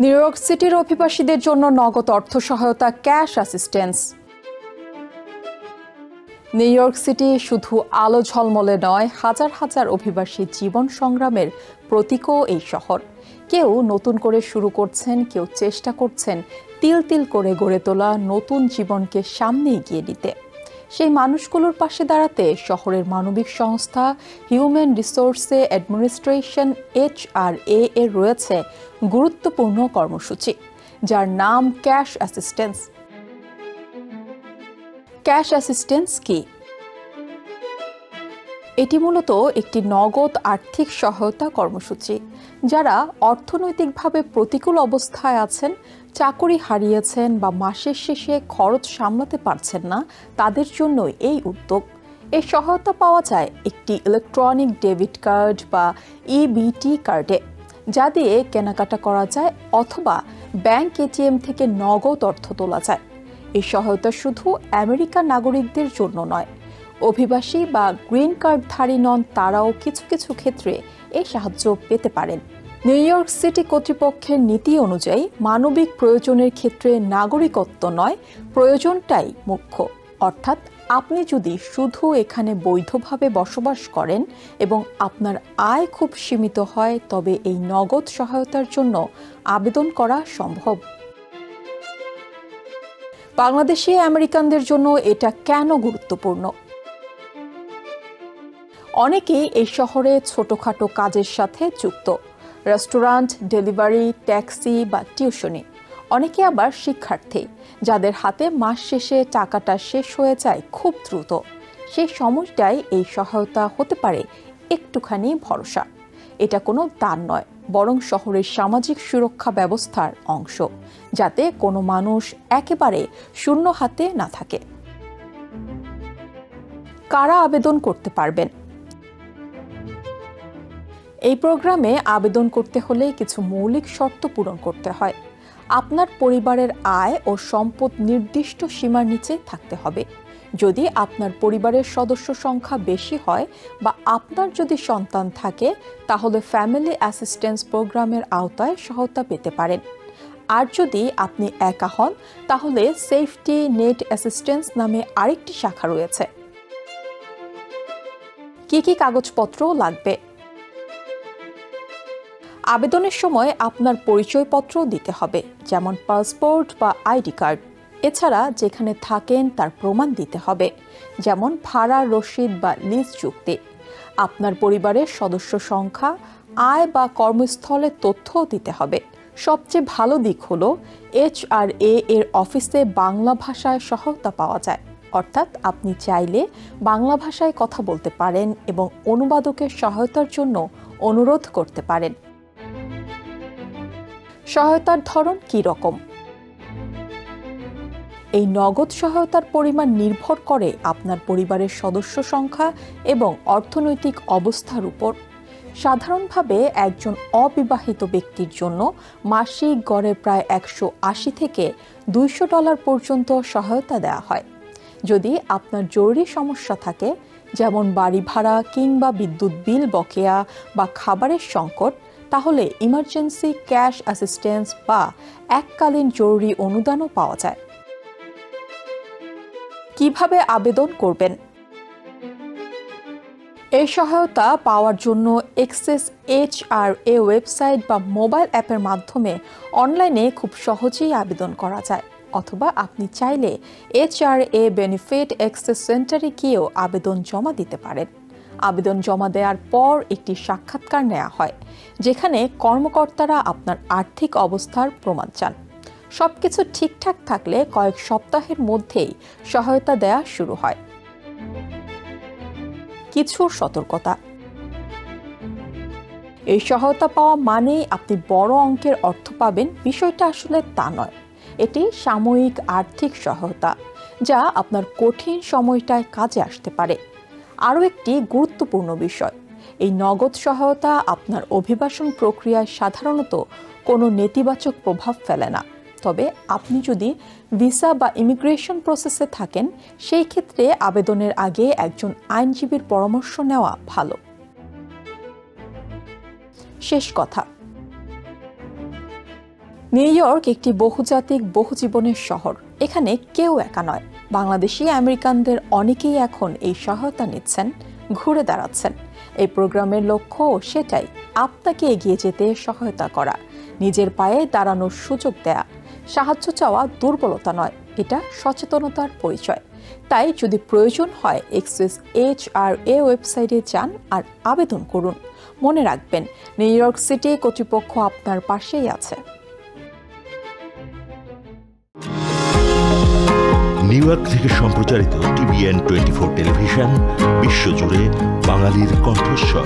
New York সিটির অভিবাসীদের জন্য নগদ অর্থ সহায়তা cash assistance. New York city শুধু আলো ঝলমলে নয়, হাজার হাজার অভিবাসী জীবন সংগ্রামের প্রতীকও এই শহর। কেউ নতুন করে শুরু করছেন, কেউ চেষ্টা করছেন তিল তিল করে গড়ে তোলা নতুন জীবনকে সামনে এগিয়ে দিতে। সেই মানুষগুলোর পাশে দাঁড়াতে শহরের মানবিক সংস্থা হিউম্যান রিসোর্সে অ্যাডমিনিস্ট্রেশন HRA এর রয়েছে গুরুত্বপূর্ণ কর্মসূচি, যার নাম ক্যাশ অ্যাসিস্ট্যান্স। ক্যাশ অ্যাসিস্ট্যান্স কি? এটি মূলত একটি নগদ আর্থিক সহায়তা কর্মসূচি। যারা অর্থনৈতিকভাবে প্রতিকূল অবস্থায় আছেন, চাকরি হারিয়েছেন বা মাসের শেষে খরচ সামলাতে পারছেন না, তাদের জন্য এই উদ্যোগ। এই সহায়তা পাওয়া যায় একটি ইলেকট্রনিক ডেবিট কার্ড বা EBT কার্ডে, যা দিয়ে কেনাকাটা করা যায় অথবা ব্যাংক ATM থেকে নগদ অর্থ তোলা যায়। এই সহায়তা শুধু আমেরিকান নাগরিকদের জন্য নয়, অভিবাসী বা গ্রিন কার্ডধারী নন তারাও কিছু কিছু ক্ষেত্রে এই সাহায্য পেতে পারেন। নিউ ইয়র্ক সিটি কর্তৃপক্ষের নীতি অনুযায়ী মানবিক প্রয়োজনের ক্ষেত্রে নাগরিকত্ব নয়, প্রয়োজনটাই মুখ্য। অর্থাৎ আপনি যদি শুধু এখানে বৈধভাবে বসবাস করেন এবং আপনার আয় খুব সীমিত হয়, তবে এই নগদ সহায়তার জন্য আবেদন করা সম্ভব। বাংলাদেশি আমেরিকানদের জন্য এটা কেন গুরুত্বপূর্ণ? অনেকেই এই শহরে ছোটখাটো কাজের সাথে যুক্ত, রেস্টুরেন্ট, ডেলিভারি, ট্যাক্সি বা টিউশনি। অনেকে আবার শিক্ষার্থী, যাদের হাতে মাস শেষে টাকাটা শেষ হয়ে যায় খুব দ্রুত। সেই সময়টাই এই সহায়তা হতে পারে একটুখানি ভরসা। এটা কোনো দান নয়, বরং শহরের সামাজিক সুরক্ষা ব্যবস্থার অংশ, যাতে কোনো মানুষ একেবারে শূন্য হাতে না থাকে। কারা আবেদন করতে পারবেন? এই প্রোগ্রামে আবেদন করতে হলে কিছু মৌলিক শর্ত পূরণ করতে হয়। আপনার পরিবারের আয় ও সম্পদ নির্দিষ্ট সীমার নিচে থাকতে হবে। যদি আপনার পরিবারের সদস্য সংখ্যা বেশি হয় বা আপনার যদি সন্তান থাকে, তাহলে ফ্যামিলি অ্যাসিস্ট্যান্স প্রোগ্রামের আওতায় সহায়তা পেতে পারেন। আর যদি আপনি একা হন, তাহলে সেফটি নেট অ্যাসিস্ট্যান্স নামে আরেকটি শাখা রয়েছে। কি কি কাগজপত্র লাগবে? আবেদনের সময় আপনার পরিচয়পত্র দিতে হবে, যেমন পাসপোর্ট বা ID কার্ড। এছাড়া যেখানে থাকেন তার প্রমাণ দিতে হবে, যেমন ভাড়ার রসিদ বা লিজ চুক্তি। আপনার পরিবারের সদস্য সংখ্যা, আয় বা কর্মস্থলের তথ্যও দিতে হবে। সবচেয়ে ভালো দিক হলো HRA এর অফিসে বাংলা ভাষায় সহায়তা পাওয়া যায়। অর্থাৎ আপনি চাইলে বাংলা ভাষায় কথা বলতে পারেন এবং অনুবাদকের সহায়তার জন্য অনুরোধ করতে পারেন। সহায়তার ধরন কী রকম? এই নগদ সহায়তার পরিমাণ নির্ভর করে আপনার পরিবারের সদস্য সংখ্যা এবং অর্থনৈতিক অবস্থার উপর। সাধারণভাবে একজন অবিবাহিত ব্যক্তির জন্য মাসিক গড়ে প্রায় $180 থেকে $200 পর্যন্ত সহায়তা দেওয়া হয়। যদি আপনার জরুরি সমস্যা থাকে, যেমন বাড়ি ভাড়া কিংবা বিদ্যুৎ বিল বকেয়া বা খাবারের সংকট, তাহলে ইমার্জেন্সি ক্যাশ অ্যাসিস্ট্যান্স বা এককালীন জরুরি অনুদানও পাওয়া যায়। কিভাবে আবেদন করবেন? এই সহায়তা পাওয়ার জন্য এক্সেস HRA ওয়েবসাইট বা মোবাইল অ্যাপের মাধ্যমে অনলাইনে খুব সহজেই আবেদন করা যায়, অথবা আপনি চাইলে HRA বেনিফিট অ্যাক্সেস সেন্টারে গিয়েও আবেদন জমা দিতে পারেন। আবেদন জমা দেওয়ার পর একটি সাক্ষাৎকার নেওয়া হয়, যেখানে কর্মকর্তারা আপনার আর্থিক অবস্থার প্রমাণ চান। সবকিছু ঠিকঠাক থাকলে কয়েক সপ্তাহের মধ্যেই সহায়তা দেওয়া শুরু হয়। কিছু সতর্কতা। এই সহায়তা পাওয়া মানেই আপনি বড় অঙ্কের অর্থ পাবেন, বিষয়টা আসলে তা নয়। এটি সাময়িক আর্থিক সহায়তা, যা আপনার কঠিন সময়টায় কাজে আসতে পারে। আরও একটি গুরুত্বপূর্ণ বিষয়, এই নগদ সহায়তা আপনার অভিবাসন প্রক্রিয়ায় সাধারণত কোনো নেতিবাচক প্রভাব ফেলে না। তবে আপনি যদি ভিসা বা ইমিগ্রেশন প্রসেসে থাকেন, সেই ক্ষেত্রে আবেদনের আগে একজন আইনজীবীর পরামর্শ নেওয়া ভালো। শেষ কথা, নিউ ইয়র্ক একটি বহুজাতিক বহুজীবনের শহর। এখানে কেউ একা নয়। বাংলাদেশি আমেরিকানদের অনেকেই এখন এই সহায়তা নিচ্ছেন, ঘুরে দাঁড়াচ্ছেন। এই প্রোগ্রামের লক্ষ্য সেটাই, আপনাকে এগিয়ে যেতে সহায়তা করা, নিজের পায়ে দাঁড়ানোর সুযোগ দেয়া। সাহায্য চাওয়া দুর্বলতা নয়, এটা সচেতনতার পরিচয়। তাই যদি প্রয়োজন হয় এক্সেস HRA ওয়েবসাইটে যান আর আবেদন করুন। মনে রাখবেন, নিউ ইয়র্ক সিটি কর্তৃপক্ষ আপনার পাশেই আছে। নিউ ইয়র্ক থেকে সম্প্রচারিত TVN 24 টেলিভিশন বিশ্বজুড়ে বাঙালির কণ্ঠস্বর।